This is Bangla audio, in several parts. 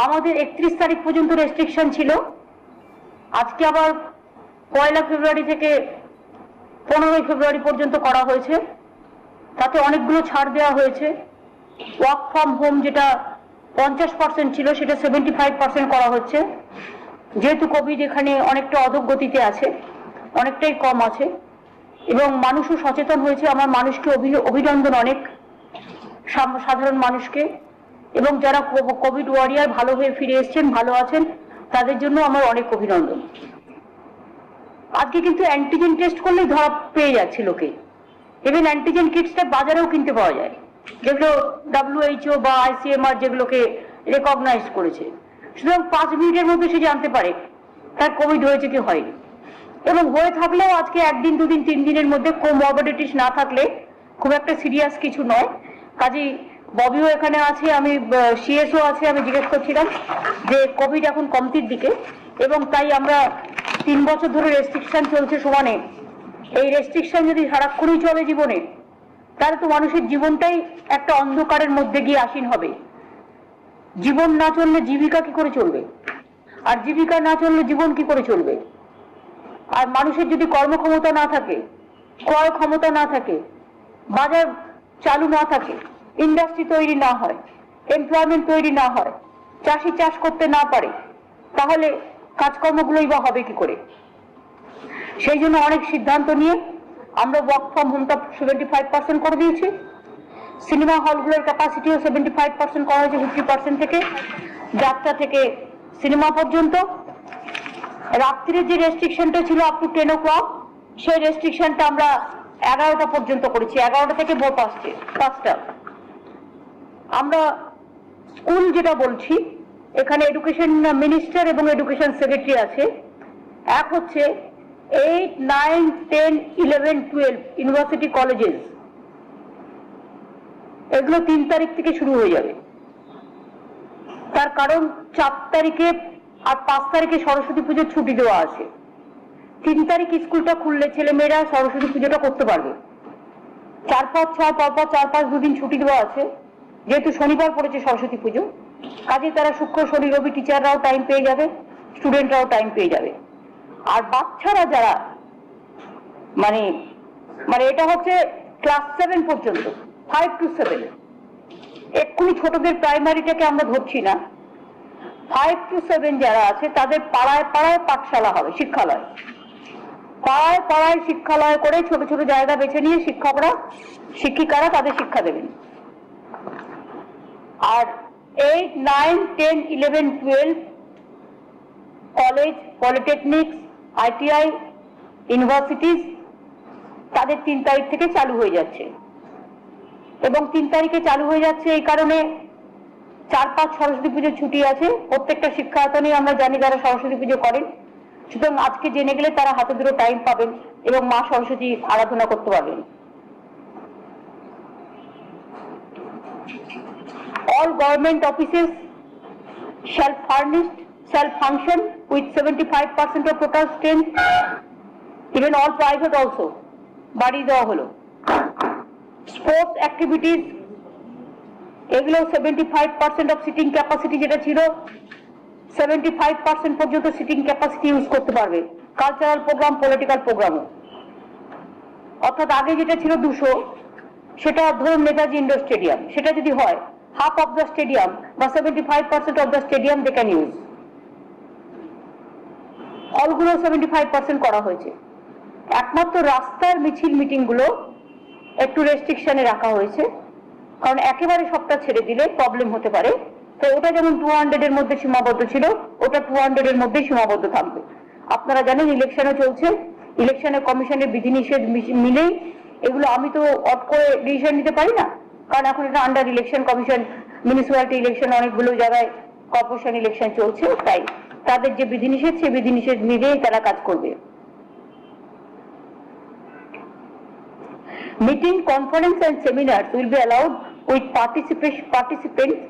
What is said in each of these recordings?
আমাদের 31 তারিখ পর্যন্ত রেস্ট্রিকশন ছিল। আজকে আবার 1 ফেব্রুয়ারি থেকে 15 ফেব্রুয়ারি পর্যন্ত করা হয়েছে। তাতে অনেকগুলো ছাড় দেওয়া হয়েছে। ওয়ার্ক ফ্রম হোম যেটা 50% ছিল সেটা 75% করা হচ্ছে। যেহেতু কোভিড এখানে অনেকটা অধোগতিতে আছে, অনেকটাই কম আছে এবং মানুষও সচেতন হয়েছে। আমার মানুষকে অভিনন্দন অনেক, সাধারণ মানুষকে, এবং যারা কোভিড ওয়ারিয়ার ভালো হয়ে ফিরে এসেছেন, ভালো আছেন, তাদের জন্য আমার অনেক অভিনন্দন। আজকে কিন্তু অ্যান্টিজেন টেস্ট করলেই ধরা পেয়ে যাচ্ছে লোকে। ইভেন অ্যান্টিজেন কিটসটা বাজারেও কিনতে পাওয়া যায়, যেগুলো WHO বা ICMR যেগুলোকে রেকগনাইজ করেছে। সুতরাং 5 মিনিটের মধ্যে সে জানতে পারে তার কোভিড হয়েছে কি হয়নি। এবং হয়ে থাকলেও আজকে 1 দিন 2 দিন 3 দিনের মধ্যে কোমরবিডিটিস না থাকলে খুব একটা সিরিয়াস কিছু নয়। কাজেই ববিও এখানে আছে, আমি CSও আছে। আমি জিজ্ঞেস করছিলাম যে কোভিড এখন কমতির দিকে, এবং তাই আমরা 3 বছর ধরে রেস্ট্রিকশন চলছে সমানে। এই রেস্ট্রিকশন যদি সারাক্ষণই চলে জীবনে, তাহলে তো মানুষের জীবনটাই একটা অন্ধকারের মধ্যে গিয়ে আসীন হবে। জীবন না চললে জীবিকা কি করে চলবে, আর জীবিকা না চললে জীবন কি করে চলবে? আর মানুষের যদি কর্মক্ষমতা না থাকে, ক্রয় ক্ষমতা না থাকে, বাজার চালু না থাকে, ইন্ডাস্ট্রি তৈরি না হয়, এমপ্লয়মেন্ট তৈরি না হয়, চাষি চাষ করতে না পারে, তাহলে কাজকর্মগুলোই বা হবে কি করে? সেই জন্য অনেক সিদ্ধান্ত নিয়ে আমরা ওয়ার্ক ফ্রম হোমটা 75% করে দিয়েছি। সিনেমা হলগুলোর ক্যাপাসিটিও 75% করা হয়েছে 50% থেকে। যাত্রা থেকে সিনেমা পর্যন্ত। রাত্রির যে রেস্ট্রিকশনটা ছিল আপ টু 10 o'clock, সেই রেস্ট্রিকশনটা আমরা 11টা পর্যন্ত করেছি, 11টা থেকে ভোর 5টা। আমরা স্কুল যেটা বলছি, এখানে এডুকেশন মিনিস্টার এবং এডুকেশন সেক্রেটারি আছে। এক হচ্ছে 8, 9, 10, 11, 12 ইউনিভার্সিটি কলেজেস, এগুলো 3 তারিখ থেকে শুরু হয়ে যাবে। তার কারণ 4 তারিখে আর 5 তারিখে সরস্বতী পুজোর ছুটি দেওয়া আছে। 3 তারিখ স্কুলটা খুললে ছেলেমেয়েরা সরস্বতী পুজোটা করতে পারবে। 4, 5, 6 পরপর 4, 5 2 দিন ছুটি দেওয়া আছে। যেহেতু শনিবার পড়েছে সরস্বতী পুজো, কাজে তারা শুক্র, শনি, রবি টিচাররাও টাইম পেয়ে যাবে, স্টুডেন্টরাও টাইম পেয়ে যাবে। আর বাচ্চারা যারা মানে এটা হচ্ছে ক্লাস 7 পর্যন্ত, 5 to 7, এক্ষুনি ছোটদের প্রাইমারিটাকে আমরা ধরছি না। 5 to 7 যারা আছে তাদের পাড়ায় পাড়ায় পাঠশালা হবে, শিক্ষালয়। পাড়ায় পাড়ায় শিক্ষালয় করে ছোট ছোট জায়গা বেছে নিয়ে শিক্ষকরা, শিক্ষিকারা তাদের শিক্ষা দেবেন। আর 8, 9, 10, 11, 12 কলেজ, পলিটেকনিক, ITI, ইউনিভার্সিটিজ তাদের 3 তারিখ থেকে চালু হয়ে যাচ্ছে। এবং 3 তারিখে চালু হয়ে যাচ্ছে এই কারণে 4, 5 সরস্বতী পুজোর ছুটি আছে। প্রত্যেকটা শিক্ষায়তনে আমরা জানি যারা সরস্বতী পুজো করেন, সুতরাং আজকে জেনে গেলে তারা হাতে দুটো টাইম পাবেন এবং মা সরস্বতী আরাধনা করতে পারবেন। All government offices shall function with 75% of total strength, even all private also বাড়িয়ে দেওয়া হলো। স্পোর্টস অ্যাক্টিভিটিস এগুলো 75% অফ সিটিং ক্যাপাসিটি যেটা ছিল 75% পর্যন্ত সিটিং ক্যাপাসিটি ইউজ করতে পারবে। কালচারাল প্রোগ্রাম, পলিটিক্যাল প্রোগ্রামও, অর্থাৎ আগে যেটা ছিল 200, সেটা ধরুন নেতাজি ইন্ডোর স্টেডিয়াম, সেটা যদি হয় হাফ অফ দ্য স্টেডিয়াম বা 75% of the stadium they can use. হলগুলো 75% করা হয়েছে। একমাত্র রাস্তার মিছিল মিটিং গুলো একটু রেস্ট্রিকশনে রাখা হয়েছে, কারণ একেবারে সবটা ছেড়ে দিলে প্রবলেম হতে পারে। তো ওটা যেমন 200 এর মধ্যে সীমাবদ্ধ ছিল, ওটা 200 এর মধ্যে সীমাবদ্ধ থাকবে। আপনারা জানেন ইলেকশনও চলছে, ইলেকশনের কমিশনের বিধিনিষেধ মিলেই এগুলো, আমি তো অট করে ডিসিশন নিতে পারি না, কারণ এখন এটা under election commission. Municipality election অনেকগুলো জায়গায়, কর্পোরেশন ইলেকশন চলছে, তাই তাদের যে বিধিনিষেধ সেই বিধিনিষেধ মিলেই তারা কাজ করবে। Meeting, conference and seminars will be allowed with participants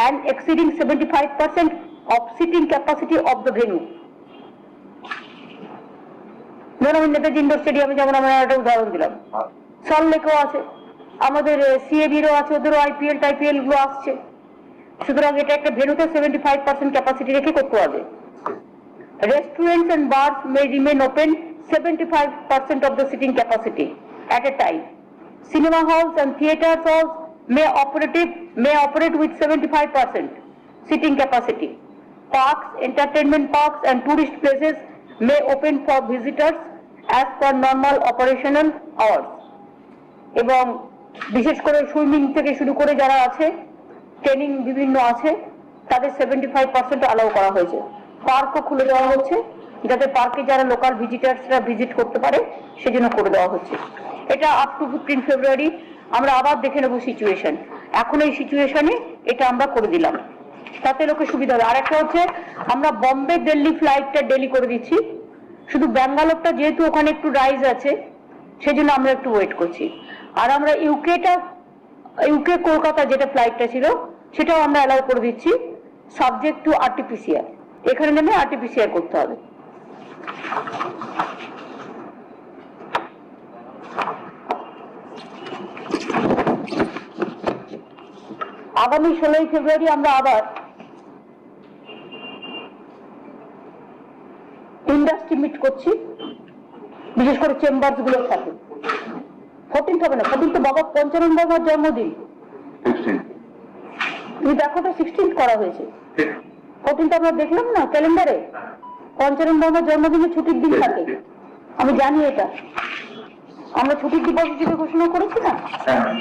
and exceeding 75% of seating capacity of the venue. ধরুন নেতাজি ইন্ডোর স্টেডিয়ামে যেমন আমরা একটা উদাহরণ দিলাম, সল্টলেকেও আছে, আমাদের CAB-রও আছে, ওদেরও IPL টাইপিএল গুলো আসছে। সুতরাং এটা একটা ভেন্যুতে 75% ক্যাপাসিটি রেখে করতে হবে। Restaurants and bars may remain open 75% of the seating capacity at a time. Cinema halls and theatres halls may operate with 75% seating capacity. Parks, entertainment parks and tourist places may open for visitors as per normal operational hours. এবং বিশেষ করে সুইমিং থেকে শুরু করে যারা আছে, ট্রেনিং বিভিন্ন আছে, তাদের 75% অ্যালাউ করা হয়েছে। পার্কও খুলে দেওয়া হচ্ছে, যাতে পার্কে যারা লোকাল ভিজিটার্সরা ভিজিট করতে পারে সেজন্য করে দেওয়া হচ্ছে। এটা আপ টু 15 ফেব্রুয়ারি। আমরা আবার দেখে নেবো সিচুয়েশন। এখন এই সিচুয়েশনে এটা আমরা করে দিলাম, তাতে লোকের সুবিধা হবে। আর একটা হচ্ছে আমরা বম্বে দিল্লি ফ্লাইটটা ডেলি করে দিচ্ছি, শুধু ব্যাঙ্গালোরটা যেহেতু ওখানে একটু রাইজ আছে সেজন্য আমরা একটু ওয়েট করছি। আর আমরা ইউকে কলকাতা যেটা ফ্লাইটটা ছিল সেটাও আমরা অ্যালাউ করে দিচ্ছি, সাবজেক্ট টু আরটিপিসিআর। এখানে নেমে আরটিপিসিআর করতে হবে। আগামী 16 ফেব্রুয়ারি আমরা আবার ইন্ডাস্ট্রি মিট করছি, বিশেষ করে চেম্বার্স গুলোর সাথে। 14 হবে না, 14 তো বাবা পঞ্চানন বাবার জন্মদিন। তুমি দেখো তো 16 করা হয়েছে, 14 আমরা দেখলাম না ক্যালেন্ডারে। পঞ্চানন বাবার জন্মদিনে ছুটির দিন থাকে, আমি জানি এটা। আমরা ছুটির দিবস হিসেবে ঘোষণা করেছি না,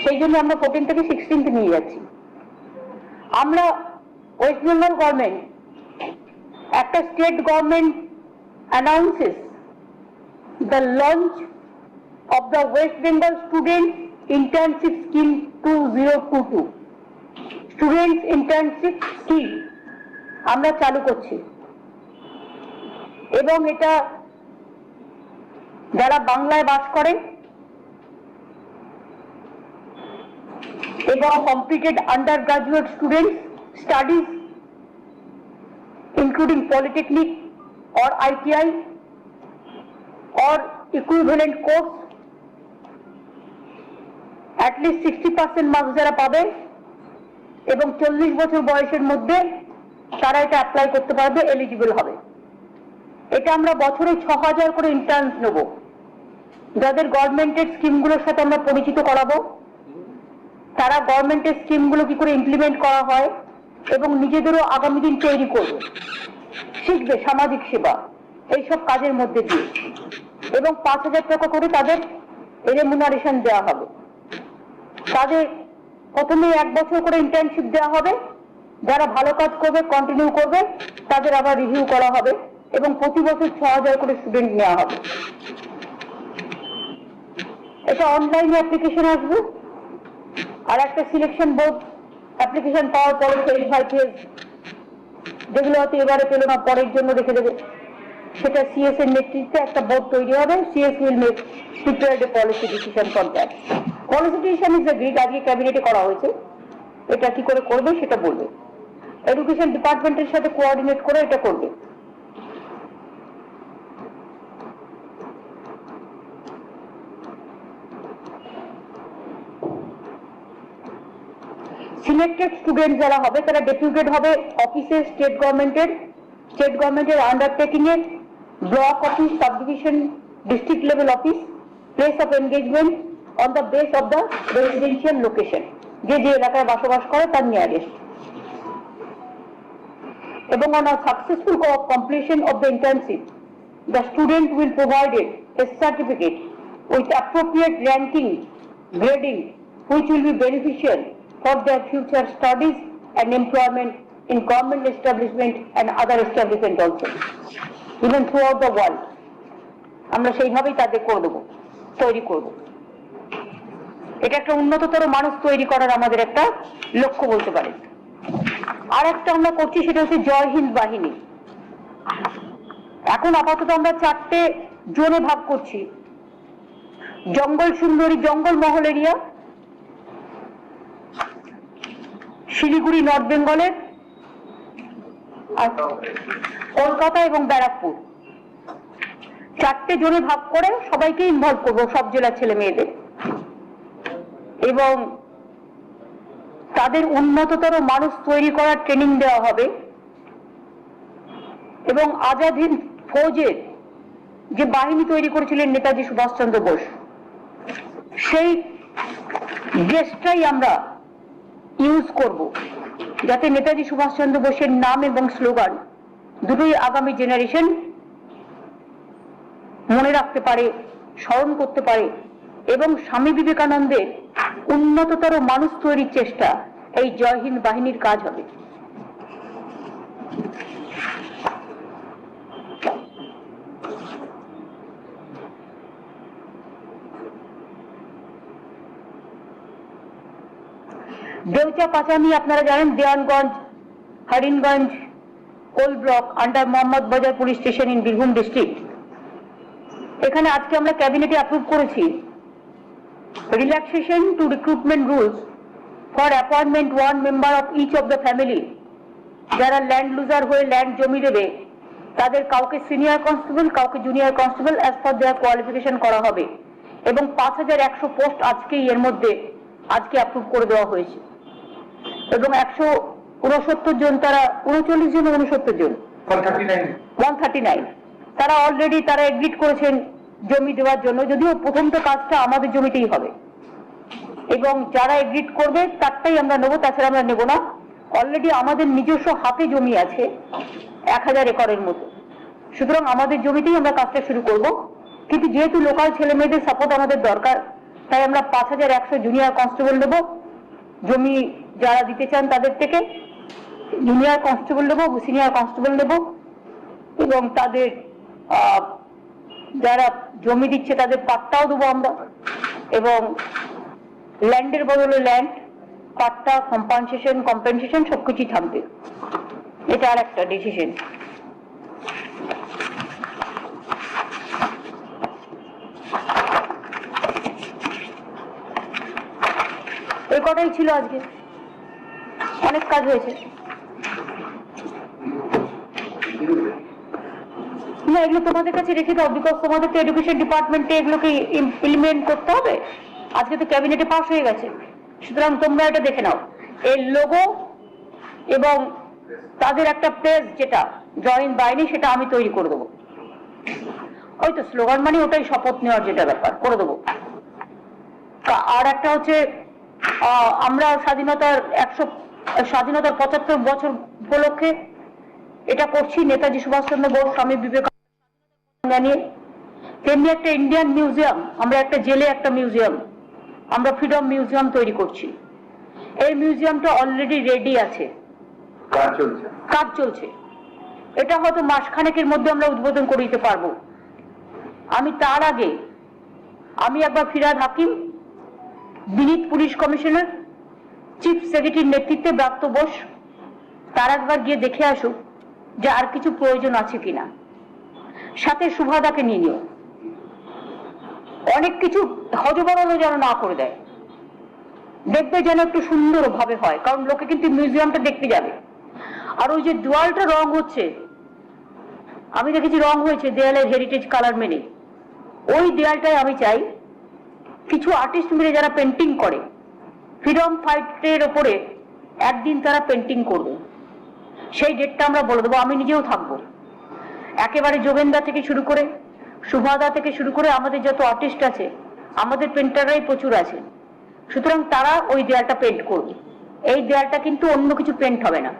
সেই জন্য আমরা 14 থেকে 16 নিয়ে যাচ্ছি। আমরা ওয়েস্ট বেঙ্গল গভর্নমেন্ট, একটা state government announces the launch of the West Bengal Student Internship Scheme 2022. Students Internship Scheme আমরা চালু করছি, এবং এটা যারা বাংলায় বাস করেন এবং completed undergraduate students studies including polytechnic or ITI or equivalent course, at least 60% marks যারা পাবে এবং 40 বছর বয়সের মধ্যে তারা এটা অ্যাপ্লাই করতে পারবে, এলিজিবল হবে। এটা আমরা বছরে 6000 করে ইন্টার্নস নেব, যাদের গভর্নমেন্টের স্কিমগুলোর সাথে আমরা পরিচিত করাবো। তারা গভর্নমেন্টের স্কিমগুলো কি করে ইমপ্লিমেন্ট করা হয় এবং নিজেদেরও আগামী দিন তৈরি করবে, শিখবে সামাজিক সেবা এইসব কাজের মধ্যে দিয়ে। এবং 5000 টাকা করে তাদের রেমুনারেশন দেওয়া হবে। তাদের প্রথমে 1 বছর করে ইন্টার্নশিপ দেওয়া হবে, যারা ভালো কাজ করবে কন্টিনিউ করবে তাদের আবার রিভিউ করা হবে, এবং প্রতি বছর 6000 করে স্টুডেন্ট নেওয়া হবে। এটা অনলাইনে অ্যাপ্লিকেশন আসবে, আর একটা সিলেকশন বোর্ড অ্যাপ্লিকেশন পাওয়ার পরে যেগুলো হয়তো এবারে পেল না পরের জন্য রেখে দেবে, সেটা সিএস এর নেতৃত্বে একটা বোর্ড তৈরি হবে। CS will make prepared A policy decision for that. Policy decision is agreed, আজকে ক্যাবিনেটে করা হয়েছে। এটা কি করে করবে সেটা বলবে, এডুকেশন ডিপার্টমেন্টের সাথে কোঅর্ডিনেট করে এটা করবে। সিলেক্টেড স্টুডেন্ট যারা হবে তারা ডেপুটেড হবে অফিসে, স্টেট গভর্নমেন্টের undertaking A, block office, sub division, district level office, place of engagement on the base of the residential location, যে যে এলাকায় বসবাস করে তার নিয়ারেস্ট। এবং on a successful completion of the internship, the student will provided a certificate with appropriate ranking, grading, which will be beneficial for their future studies and employment in government establishment and other establishment also, even throughout the world. আমরা সেইভাবেই তাদের করে দেবো, তৈরি করব। এটা একটা উন্নততর মানুষ তৈরি করার আমাদের একটা লক্ষ্য বলতে পারেন। আর একটা আমরা করছি, সেটা হচ্ছে জয় হিন্দ বাহিনী। এখন আপাতত আমরা 4টে জোনে ভাগ করছি। জঙ্গল সুন্দরী, জঙ্গল মহল এরিয়া, শিলিগুড়ি নর্থ বেঙ্গলের, আর কলকাতা এবং ব্যারাকপুর। 4টে জোনে ভাগ করে সবাইকে ইনভলভ করবো, সব জেলার ছেলে মেয়েদের। এবং তাদের উন্নততর মানুষ তৈরি করার ট্রেনিং দেওয়া হবে এবং আজাদ হিন্দ ফৌজের যে বাহিনী তৈরি করেছিলেন নেতাজি সুভাষচন্দ্র বোস, সেই গেস্টটাই আমরা ইউজ করব, যাতে নেতাজি সুভাষচন্দ্র বোসের নাম এবং স্লোগান দুটোই আগামী জেনারেশন মনে রাখতে পারে, স্মরণ করতে পারে এবং স্বামী বিবেকানন্দের উন্নততর মানুষ তৈরির চেষ্টা এই জয় হিন্দ বাহিনীর কাজ হবে। দেউচা পাচামি আপনারা জানেন, Dewanganj, Haringanj coal block under Mohammad Bazar police station in Birbhum district. এখানে আজকে আমরা ক্যাবিনেটে অ্যাপ্রুভ করেছি relaxation to recruitment rules for appointment one member of each of the family. যারা ল্যান্ড লুজার হয়ে ল্যান্ড জমি দেবে তাদের কাউকে সিনিয়র কনস্টেবল, কাউকে junior constable as per their qualification করা হবে এবং 5100 পোস্ট আজকেই এর মধ্যে আজকে অ্যাপ্রুভ করে দেওয়া হয়েছে এবং 169 জন, তারা 39 জন 69 জন 139 তারা অলরেডি তারা এগ্রিড করেছেন জমি দেওয়ার জন্য, যদিও প্রথমটা কাজটা আমাদের জমিতেই হবে এবং যারা এগ্রিড করবে তারটাই আমরা নেবো, তাছাড়া আমরা নেব না। অলরেডি আমাদের নিজস্ব হাতে জমি আছে 1000 একরের মতো, সুতরাং আমাদের জমিতেই আমরা কাজটা শুরু করব। কিন্তু যেহেতু লোকাল ছেলে মেয়েদের সাপোর্ট আমাদের দরকার, তাই আমরা 5100 জুনিয়র কনস্টেবল নেব, জমি যারা দিতে চান তাদের থেকে জুনিয়র কনস্টেবল নেব, সিনিয়র কনস্টেবল নেব এবং তাদের যারা জমি দিচ্ছে তাদের পাট্টাও দেবো আমরা এবং ল্যান্ডের বদলে ল্যান্ড, পাট্টা, কম্পেনসেশন সবকিছুই থাকবে। এটা আর একটা ডিসিশন। এই কটাই ছিল আজকে, অনেক কাজ হয়েছে। না, এগুলো তোমাদের কাছে রেখে দাও, বিকজ তোমাদের তো এডুকেশন ডিপার্টমেন্টে এগুলোকে ইমপ্লিমেন্ট করতে হবে। আজকে তো ক্যাবিনেটে পাস হয়ে গেছে, সুতরাং তোমরা এটা দেখে নাও। এই লোগো এবং তাদের একটা পেজ যেটা জয়েন বাহিনী, সেটা আমি তৈরি করে দেবো। ওই তো স্লোগান মানে ওটাই শপথ নেওয়ার যেটা ব্যাপার করে দেবো। আর একটা হচ্ছে আমরা স্বাধীনতার 75 বছর উপলক্ষে এটা করছি নেতাজি সুভাষচন্দ্র বোস, স্বামী বিবেকানন্দ নিয়ে। তেমনি একটা ইন্ডিয়ান মিউজিয়াম, আমরা একটা জেলে একটা মিউজিয়াম, আমরা ফ্রিডম মিউজিয়াম তৈরি করছি। এই মিউজিয়ামটা অলরেডি রেডি আছে, কাজ চলছে। এটা হয়তো মাসখানেকের মধ্যে আমরা উদ্বোধন করে দিতে পারবো। আমি তার আগে একবার ফিরহাদ হাকিম, বিনীত পুলিশ কমিশনার, চিফ সেক্রেটারির নেতৃত্বে ব্রাত্য বোস তার একবার গিয়ে দেখে আসুক যে আর কিছু প্রয়োজন আছে কিনা। সাথে সুভাদাকে নিয়ে নিও, অনেক কিছু হজবরল যেন না করে দেয়, দেখবে যেন একটু সুন্দর ভাবে হয়, কারণ লোকে কিন্তু মিউজিয়ামটা দেখতে যাবে। আর ওই যে দেওয়ালটা রং হচ্ছে, আমি দেখেছি রং হয়েছে দেয়ালের হেরিটেজ কালার মেনে, ওই দেয়ালটাই আমি চাই কিছু আর্টিস্ট মিলে যারা পেন্টিং করে, ফ্রিডম ফাইটের ওপরে একদিন তারা পেন্টিং করবে। সেই ডেটটা আমরা বলে দেবো, আমি নিজেও থাকবো। একেবারে যোগেন্দা থেকে শুরু করে, সুভাদা থেকে শুরু করে আমাদের যত আর্টিস্ট আছে, আমাদের পেন্টাররাই প্রচুর আছে, সুতরাং তারা ওই দেয়ালটা পেন্ট করবে। এই দেয়ালটা কিন্তু অন্য কিছু পেন্ট হবে না।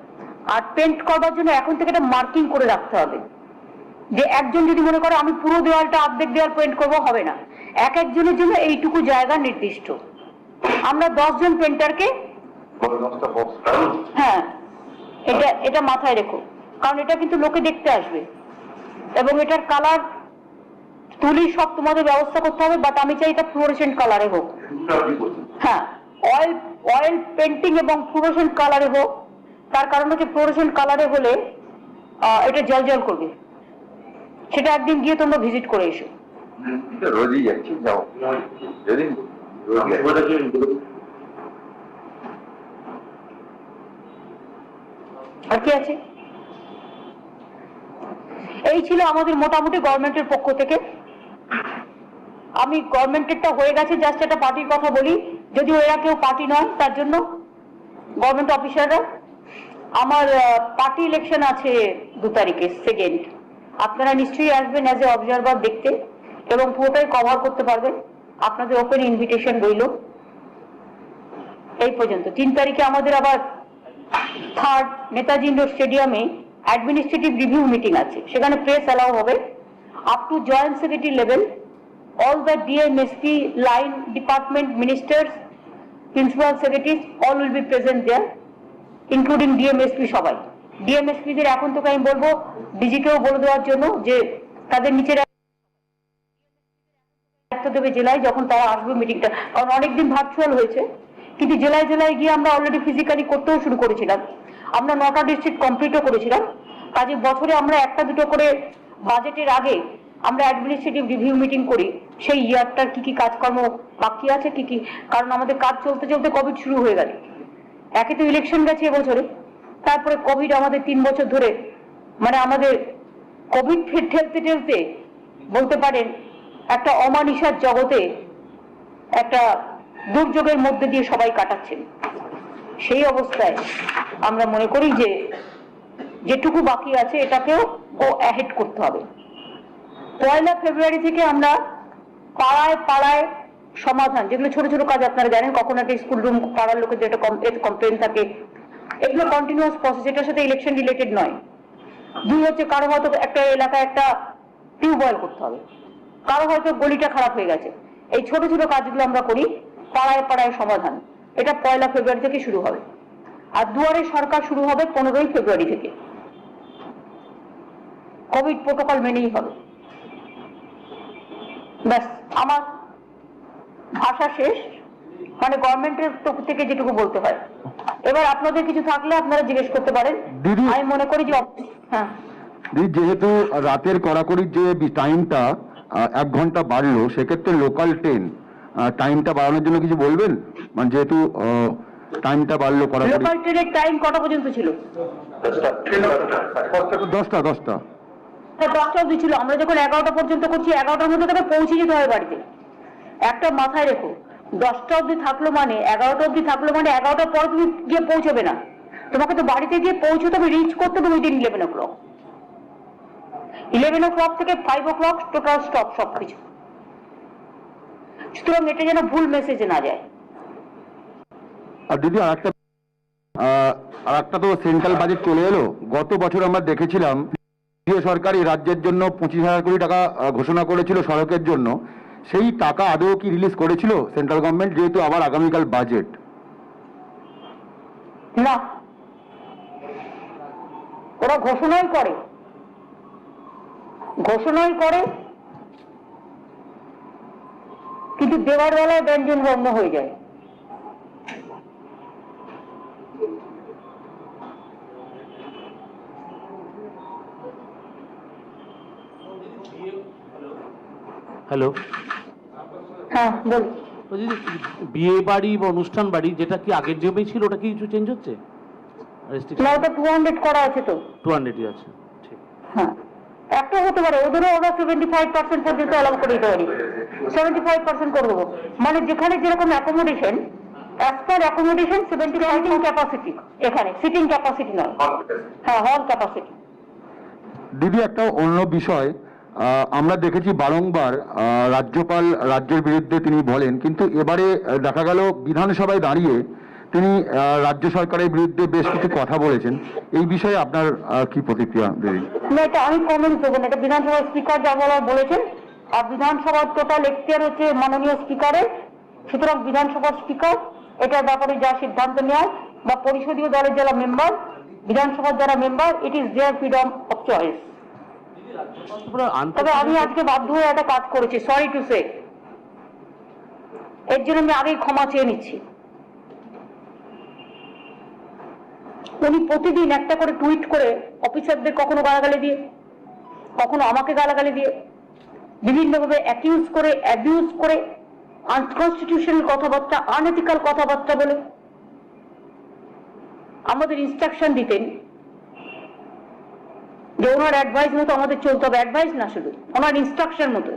আর পেন্ট করবার জন্য এখন থেকে একটা মার্কিং করে রাখতে হবে, যে একজন যদি মনে করে আমি পুরো দেওয়ালটা অর্ধেক দেওয়াল পেন্ট করবো, হবে না। এক একজনের জন্য এইটুকু জায়গা নির্দিষ্ট। আমরা 10 জন পেন্টারকে, হ্যাঁ এটা মাথায় রেখো, কারণ এটা কিন্তু লোকে দেখতে আসবে এবং এটার কালার তুলি সব তোমাদের ব্যবস্থা করতে হবে। বাট আমি চাই এটা ফ্লোরোসেন্ট কালারে হোক, হ্যাঁ অয়েল পেন্টিং এবং ফ্লোরোসেন্ট কালারে হোক। তার কারণ হচ্ছে ফ্লোরোসেন্ট কালারে হলে এটা জল করবে। সেটা একদিন গিয়ে তোমরা ভিজিট করে এসো। রোজই যাচ্ছি, যাও যদি আর কি আছে। এই ছিল আমাদের মোটামুটি গভর্নমেন্টের পক্ষ থেকে। আমি গভর্নমেন্টেরটা হয়ে গেছে, জাস্ট একটা পার্টির কথা বলি, যদিও এরা কেউ পার্টি নয়, তার জন্য গভর্নমেন্ট অফিসাররা, আমার পার্টি ইলেকশন আছে 2 তারিখে 2nd, আপনারা নিশ্চয়ই আসবেন অ্যাজ এ অবজারভার দেখতে এবং পুরোটাই কভার করতে পারবেন। আপনাদের ওপেন ইনভিটেশন রইল। এই পর্যন্ত 3 তারিখে আমাদের আবার 3rd নেতাজি ইন্ডোর স্টেডিয়ামে অ্যাডমিনিস্ট্রেটিভ রিভিউ মিটিং আছে, সেখানে প্রেস অ্যালাউ হবে up to joint secretary level. All the DMSP line department ministers, principal secretaries, all will be present there, including DMSP সবাই। DMSP দের এখন তোকে আমি বলবো ডিজিকেও বলে দেওয়ার জন্য যে তাদের নিচের দায়িত্ব দেবে জেলায় যখন তারা আসবে মিটিংটা, কারণ অনেকদিন ভার্চুয়াল হয়েছে, কিন্তু জেলায় জেলায় গিয়ে আমরা অলরেডি ফিজিক্যালি করতেও শুরু করেছিলাম। আমরা 9টা ডিস্ট্রিক্ট কমপ্লিটও করেছিলাম। কাজে বছরে আমরা 1টা-2টো করে বাজেটের আগে আমরা অ্যাডমিনিস্ট্রেটিভ রিভিউ মিটিং করি, সেই ইয়ারটার কি কি কাজকর্ম বাকি আছে, কি কি, কারণ আমাদের কাজ চলতে চলতে কোভিড শুরু হয়ে গেল। একে তো ইলেকশন গেছে এবছরে, তারপরে কোভিড আমাদের 3 বছর ধরে, মানে আমাদের কোভিড ঠেলতে ঠেলতে বলতে পারেন একটা অমানিসার জগতে একটা দুর্যোগের মধ্যে দিয়ে সবাই কাটাচ্ছেন। সেই অবস্থায় আমরা মনে করি যে যেটুকু বাকি আছে এটাকেও অ্যাহেড করতে হবে। 1 ফেব্রুয়ারি থেকে আমরা পাড়ায় পাড়ায় সমাধান, যেগুলো ছোট ছোট কাজ আপনারা জানেন, কখন একটা স্কুল রুম পাড়ার লোকের যেটা কমপ্লেন থাকে, এগুলো কন্টিনিউয়াস প্রসেস, এটার সাথে ইলেকশন রিলেটেড নয়। 2 হচ্ছে কারো হয়তো একটা এলাকায় একটা টিউবওয়েল করতে হবে, কারো হয়তো গলিটা খারাপ হয়ে গেছে, এই ছোট ছোট কাজগুলো আমরা করি, পাড়ায় পাড়ায় সমাধান। এটা 1 ফেব্রুয়ারি থেকে শুরু হবে। আর দুয়ারে সরকার শুরু হবে 15 ফেব্রুয়ারি থেকে, কোভিড প্রোটোকল মেনেই হবে। ব্যাস, আমার ভাষা শেষ, মানে গভর্নমেন্টের থেকে যেটুকু বলতে হয়। এবার আপনাদের কিছু থাকলে আপনারা জিজ্ঞেস করতে পারেন। আমি মনে করি যে হ্যাঁ যেহেতু রাতের কড়াকড়ির যে টাইমটা 1 ঘন্টা বাড়লো, সেক্ষেত্রে লোকাল ট্রেন টাইমটা বাড়ানোর জন্য কিছু বলবেন? মানে যেহেতু টাইমটা বাড়লো, লোকাল ট্রেনের টাইম কটা পর্যন্ত ছিল? 10টা 10টা অবধি ছিল। আমরা যখন 11টা পর্যন্ত করছি, 11টার মধ্যে তাকে পৌঁছে যেতে হয় বাড়িতে। একটা মাথায় রেখো, 10টা অবধি থাকলো মানে 11টা অবধি থাকলো মানে 11টার পর তুমি গিয়ে পৌঁছবে না, তোমাকে তো বাড়িতে গিয়ে পৌঁছতে হবে, রিচ করতে হবে উইদিন 11 o'clock। 11 o'clock থেকে 5 o'clock টোটাল স্টপ সবকিছু। সুতরাং এটা যেন ভুল মেসেজে না যায়। আর দিদি আরেকটা তো সেন্ট্রাল বাজেট চলে এলো। গত বছর আমরা দেখেছিলাম সরকার এই রাজ্যের জন্য 25,000 কোটি টাকা ঘোষণা করেছিল সড়কের জন্য। সেই টাকা আদৌ কি রিলিজ করেছিল সেন্ট্রাল গভর্নমেন্ট, যেহেতু আবার আগামীকাল বাজেট? না, ওরা ঘোষণাই করে কিন্তু দেওয়ার বেলায় ব্যঞ্জন বন্ধ হয়ে যায়। হ্যালো, হ্যাঁ বল। বিয়ে বাড়ি বা অনুষ্ঠান বাড়ি যেটা কি আগের যেভাবেই ছিল, ওটা কি কিছু চেঞ্জ হচ্ছে? না, ওটা 200 করা আছে তো। 200 আছে, ঠিক। হ্যাঁ, একটা হতে পারে, ওদেরও আমরা 75% পর্যন্ত অ্যালাউ করে দিতে পারি, 75% করে দেবো। মানে যেখানে যেরকম accommodation, as per accommodation 75 capacity, এখানে সিটিং ক্যাপাসিটি নয়, হ্যাঁ হল ক্যাপাসিটি। দিদি, একটা অন্য বিষয়, আমরা দেখেছি বারংবার রাজ্যপাল রাজ্যের বিরুদ্ধে তিনি বলেন, কিন্তু এবারে দেখা গেল বিধানসভায় দাঁড়িয়ে তিনি রাজ্য সরকারের বিরুদ্ধে বেশ কিছু কথা বলেছেন। এই বিষয়ে আপনার কি প্রতিক্রিয়া দিদি? না, এটা আমি কমেন্ট দেবো না, এটা বিধানসভার স্পিকার যা বলার বলেছেন। আর বিধানসভার টোটাল এখতিয়ার হচ্ছে মাননীয় স্পিকারের। সুতরাং বিধানসভার স্পিকার এটার ব্যাপারে যা সিদ্ধান্ত নেয়, বা পরিষদীয় দলের যারা মেম্বার, বিধানসভার যারা member, it is there freedom of choice. তবে আমি আজকে বাধ্য হয়ে একটা কাজ করেছি, সরি টু সে, এর জন্য আমি আগেই ক্ষমা চেয়ে নিচ্ছি। উনি প্রতিদিন একটা করে টুইট করে অফিসারদের কখনো গালাগালি দিয়ে, কখনো আমাকে গালাগালি দিয়ে, বিভিন্নভাবে অ্যাকিউজ করে, অ্যাবিউজ করে, আনকনস্টিটিউশনাল কথাবার্তা, আনএথিক্যাল কথাবার্তা বলে আমাদের ইনস্ট্রাকশন দিতেন যে ওনার অ্যাডভাইস মতো আমাদের চলতে হবে। অ্যাডভাইস না, শুধু ওনার ইনস্ট্রাকশন মতো।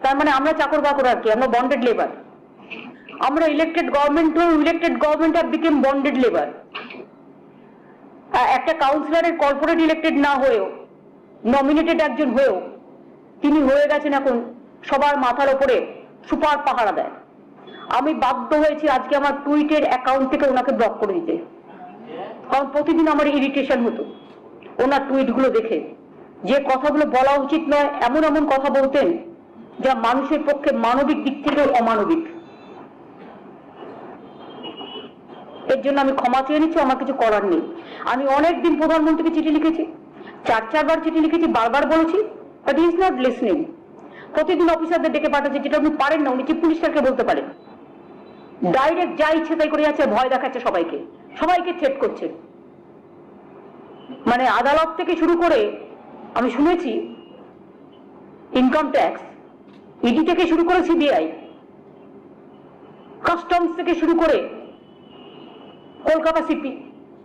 তার মানে আমরা চাকর বাকর আর কি, আমরা বন্ডেড লেবার। আমরা elected government have became bonded labour. একটা কাউন্সিলরের কর্পোরেট ইলেক্টেড না হয়েও, নমিনেটেড একজন হয়েও তিনি হয়ে গেছেন এখন সবার মাথার ওপরে সুপার পাহারা দেয়। আমি বাধ্য হয়েছি আজকে আমার টুইটের অ্যাকাউন্ট থেকে ওনাকে ব্লক করে দিতে, কারণ প্রতিদিন আমার ইরিটেশন হতো ওনার টুইটগুলো দেখে। যে কথাগুলো বলা উচিত নয় এমন এমন কথা বলতেন যা মানুষের পক্ষে মানবিক দিক থেকেও অমানবিক। এর জন্য আমি ক্ষমা চেয়ে নিচ্ছি, আমার কিছু করার নেই। আমি অনেকদিন প্রধানমন্ত্রীকে চিঠি লিখেছি, 4-4বার চিঠি লিখেছি, বারবার বলেছি, but he is not listening. প্রতিদিন অফিসারদের ডেকে পাঠাচ্ছে, যেটা উনি পারেন না, উনি চিফ মিনিস্টারকে বলতে পারেন। ডাইরেক্ট যা ইচ্ছে তাই করে যাচ্ছে, ভয় দেখাচ্ছে সবাইকে, সবাইকে থ্রেট করছে। মানে আদালত থেকে শুরু করে আমি শুনেছি ইনকাম ট্যাক্স, ইডি থেকে শুরু করে সিবিআই, কাস্টমস থেকে শুরু করে কলকাতা সিপি,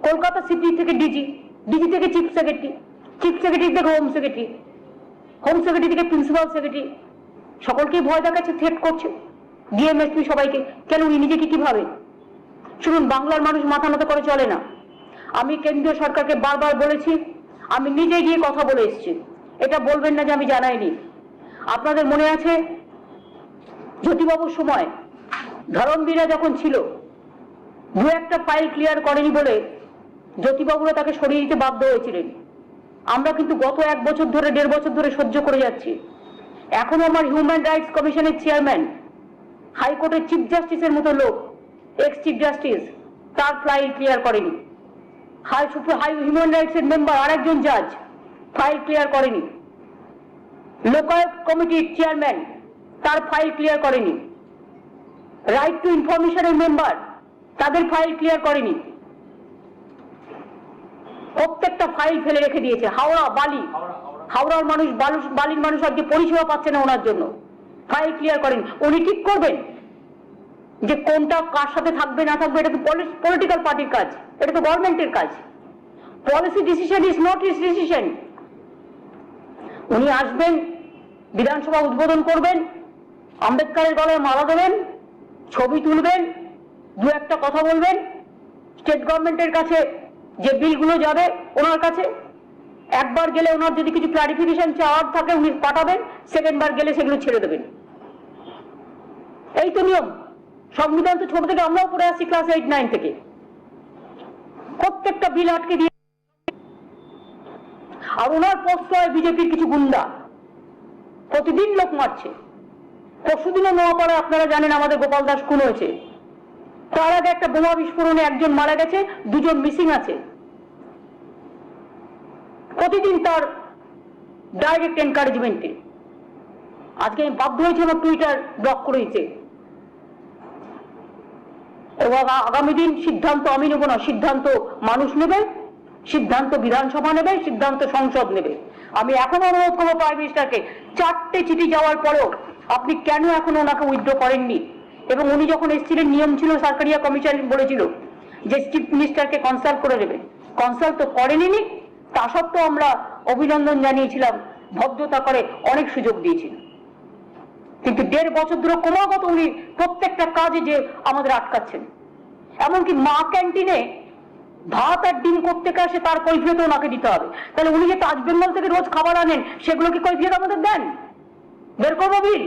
কলকাতা সিপি থেকে ডিজি, ডিজি থেকে চিফ সেক্রেটারি, চিফ সেক্রেটারি থেকে হোম সেক্রেটারি, হোম সেক্রেটারি থেকে প্রিন্সিপাল সেক্রেটারি, সকলকেই ভয় দেখাচ্ছে, থ্রেট করছে, ডিএমএসপি সবাইকে। কেন, উনি নিজেকে কি ভাবে? শুনুন, বাংলার মানুষ মাথা নত করে চলে না। আমি কেন্দ্রীয় সরকারকে বারবার বলেছি, আমি নিজে গিয়ে কথা বলে এসেছি, এটা বলবেন না যে আমি জানাইনি। আপনাদের মনে আছে জ্যোতিবাবুর সময় ধরমবীরা যখন ছিল, দু একটা ফাইল ক্লিয়ার করেনি বলে জ্যোতিবাবুরা তাকে সরিয়ে দিতে বাধ্য হয়েছিলেন। আমরা কিন্তু গত 1 বছর ধরে, 1.5 বছর ধরে সহ্য করে যাচ্ছি। এখনো আমার হিউম্যান রাইটস কমিশনের চেয়ারম্যান, হাইকোর্টের চিফ জাস্টিসের মতো লোক, এক্স চিফ জাস্টিস, তার ফাইল ক্লিয়ার করেনি। হিউম্যান রাইটস এর মেম্বার আরেকজন জাজ ফাইল ক্লিয়ার করেনি। লোকায়ত কমিটির চেয়ারম্যান, তার ফাইল ক্লিয়ার করেনি। রাইট টু ইনফরমেশনের মেম্বার, তাদের ফাইল ক্লিয়ার করেনি। প্রত্যেকটা ফাইল ফেলে রেখে দিয়েছে। হাওড়া বালি, হাওড়ার মানুষ, বালির মানুষ আজকে পরিষেবা পাচ্ছে না ওনার জন্য, ফাইল ক্লিয়ার করেন। উনি ঠিক করবেন যে কোনটা কার সাথে থাকবে না থাকবে? এটা তো পলিটিক্যাল পার্টির কাজ, এটা তো গভর্নমেন্টের কাজ। Policy decision is not his decision. উনি আসবেন, বিধানসভা উদ্বোধন করবেন, আম্বেদকরের গলায় মালা দেবেন, ছবি তুলবেন, দু একটা কথা বলবেন, স্টেট গভর্নমেন্টের কাছে যে বিলগুলো যাবে ওনার কাছে, একবার গেলে ওনার যদি কিছু ক্লারিফিকেশন চাওয়ার থাকে উনি পাঠাবেন, সেকেন্ডবার গেলে সেগুলো ছেড়ে দেবেন। এই তো নিয়ম। সংবিধান তো ছোট থেকে আমরাও পড়ে আসছি, ক্লাস 8-9 থেকে। প্রত্যেকটা বিল আটকে দিয়ে, আর ওনার প্রশ্রয় বিজেপির কিছু গুন্ডা প্রতিদিন লোক মারছে। পরশুদিনও নোয়াপাড়ায় আপনারা জানেন আমাদের গোপাল দাস খুন হয়েছে। তার আগে একটা বোমা বিস্ফোরণে একজন মারা গেছে, 2 জন মিসিং আছে। প্রতিদিন তার ডাইরেক্ট এনকারেজমেন্টে আজকে আমি বাধ্য হয়েছি আমার টুইটার ব্লক করে দিতে। এবং আগামী দিন সিদ্ধান্ত আমি নেব না, সিদ্ধান্ত মানুষ নেবে, সিদ্ধান্ত বিধানসভা নেবে, সিদ্ধান্ত সংসদ নেবে। আমি এখনো অনুরোধ করবো প্রাইম মিনিস্টারকে, 4টে চিঠি যাওয়ার পরেও আপনি কেন এখনো ওনাকে উইথড্র করেননি? এবং উনি যখন এসেছিলেন, নিয়ম ছিল, সরকারিয়া কমিশন বলেছিল যে চিফ মিনিস্টারকে কনসাল্ট করে নেবেন, কনসাল্ট তো করেনি। তা সত্ত্বেও আমরা অভিনন্দন জানিয়েছিলাম, ভদ্রতা করে অনেক সুযোগ দিয়েছিলেন। কিন্তু 1.5 বছর ধরে ক্রমাগত উনি প্রত্যেকটা কাজে যে আমাদের আটকাচ্ছেন। এমনকি মা ক্যান্টিনে ভাত আর ডিম করতে আসে, তার কৈফিয়ত ওনাকে দিতে হবে। তাহলে উনি যে তাজ বেঙ্গল থেকে রোজ খাবার আনেন, সেগুলো কি কৈফিয়ত আমাদের দেন? বের করবো বিল।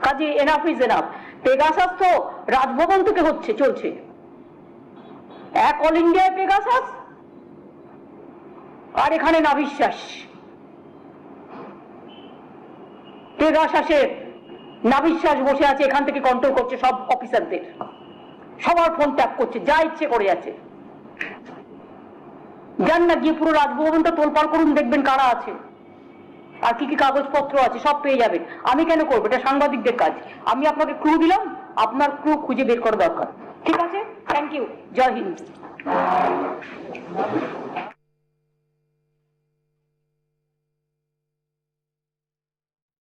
কাজে এনাফ ইজ এনাফ। পেগাসাস তো রাজভবন থেকে হচ্ছে, চলছে। এক অল ইন্ডিয়ায় পেগাসাস, আর এখানে নাভিশ্বাস। পেগাসাসের নাভিশ্বাস বসে আছে, এখান থেকে কন্ট্রোল করছে সব অফিসারদের, সবার ফোন ট্যাপ করছে, যা ইচ্ছে করে যাচ্ছে। যান না, গিয়ে পুরো রাজভবনটা তোলপাড় করুন, দেখবেন কারা আছে আর কি কি কাগজপত্র আছে, সব পেয়ে যাবেন। আমি কেন করবো? এটা সাংবাদিকদের কাজ। আমি আপনাকে ক্লু দিলাম, আপনার ক্লু খুঁজে বের করা দরকার। ঠিক আছে, থ্যাংক ইউ, জয় হিন্দ।